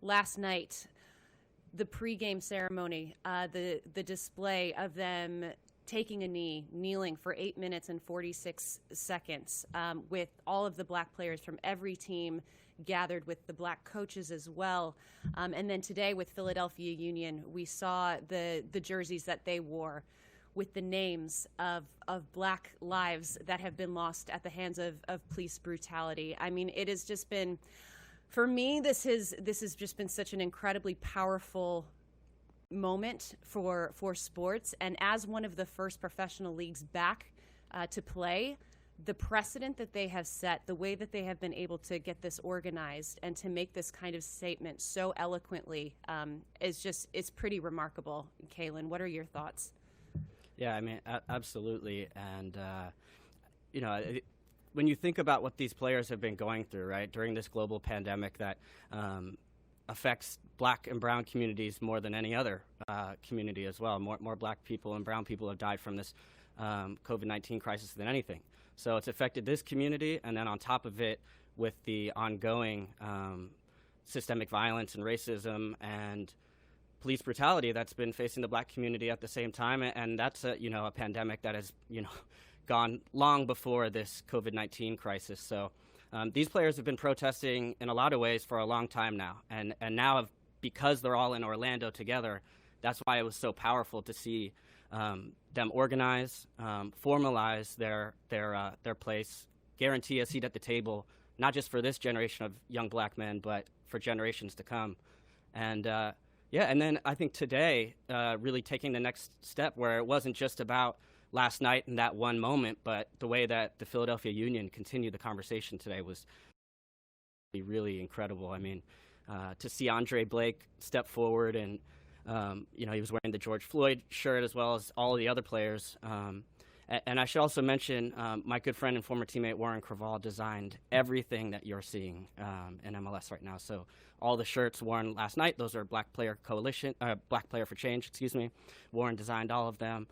last night, the pregame ceremony, the display of them taking a knee, kneeling for 8 minutes and 46 seconds, with all of the black players from every team gathered with the black coaches as well. And then today with Philadelphia Union, we saw the jerseys that they wore with the names of black lives that have been lost at the hands of police brutality. I mean, it has just been, for me, this has just been such an incredibly powerful moment for sports. And as one of the first professional leagues back to play, the precedent that they have set, the way that they have been able to get this organized and to make this kind of statement so eloquently it's pretty remarkable. Kaylin, what are your thoughts? Yeah, I mean, absolutely. And, when you think about what these players have been going through, right, during this global pandemic that affects black and brown communities more than any other community as well. More black people and brown people have died from this COVID-19 crisis than anything. So it's affected this community, and then on top of it, with the ongoing systemic violence and racism and police brutality that's been facing the black community at the same time, and that's a pandemic that has gone long before this COVID-19 crisis. So these players have been protesting in a lot of ways for a long time now, and now because they're all in Orlando together, that's why it was so powerful to see them organize, formalize their place, guarantee a seat at the table, not just for this generation of young black men, but for generations to come. And and then I think today, really taking the next step where it wasn't just about last night and that one moment, but the way that the Philadelphia Union continued the conversation today was really incredible. I mean, to see Andre Blake step forward and he was wearing the George Floyd shirt as well as all of the other players. And I should also mention my good friend and former teammate Warren Creval designed everything that you're seeing in MLS right now. So all the shirts worn last night, those are Black Player for Change, excuse me. Warren designed all of them.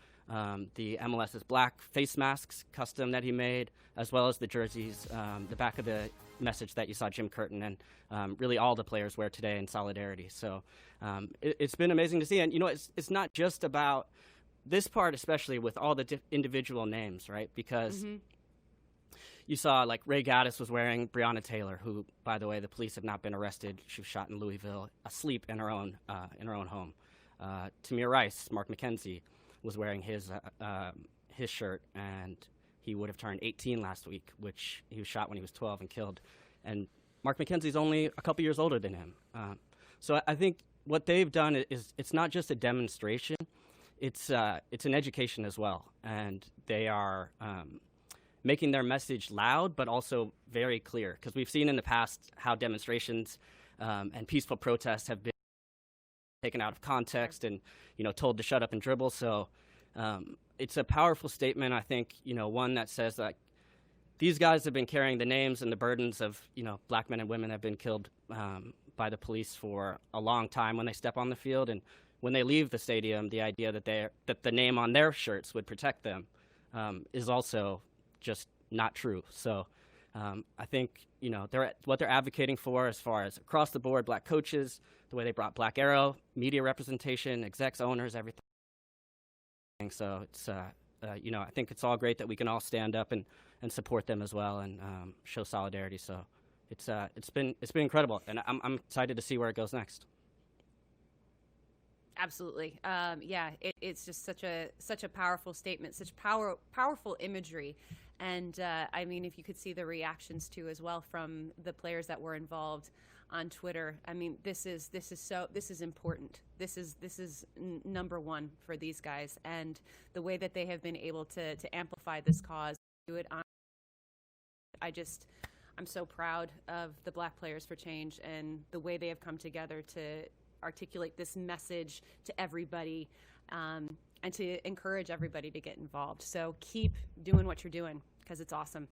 The MLS's black face masks, custom that he made, as well as the jerseys, the back of the message that you saw Jim Curtin and really all the players wear today in solidarity. So it's been amazing to see. And, it's not just about this part, especially with all the individual names, right? Because you saw, like, Ray Gaddis was wearing Breonna Taylor, who, by the way, the police have not been arrested. She was shot in Louisville, asleep in her own home. Tamir Rice, Mark McKenzie, was wearing his shirt, and he would have turned 18 last week, which he was shot when he was 12 and killed. And Mark McKenzie's only a couple years older than him. So I think what they've done is it's not just a demonstration, it's an education as well. And they are making their message loud, but also very clear. Because we've seen in the past how demonstrations and peaceful protests have been taken out of context and, told to shut up and dribble. So it's a powerful statement, I think, one that says that these guys have been carrying the names and the burdens of, black men and women that have been killed by the police for a long time when they step on the field. And when they leave the stadium, the idea that the name on their shirts would protect them is also just not true. So I think, what they're advocating for as far as across the board, black coaches, the way they brought Black Arrow, media representation, execs, owners, everything. So it's, I think it's all great that we can all stand up and support them as well and show solidarity. So it's been incredible, and I'm excited to see where it goes next. Absolutely. It's just such a powerful statement, such powerful imagery. And I mean, if you could see the reactions too as well from the players that were involved on Twitter. I mean, this is important. This is number one for these guys, and the way that they have been able to amplify this cause, do it on. I'm so proud of the Black Players for Change and the way they have come together to articulate this message to everybody, and to encourage everybody to get involved. So keep doing what you're doing, because it's awesome.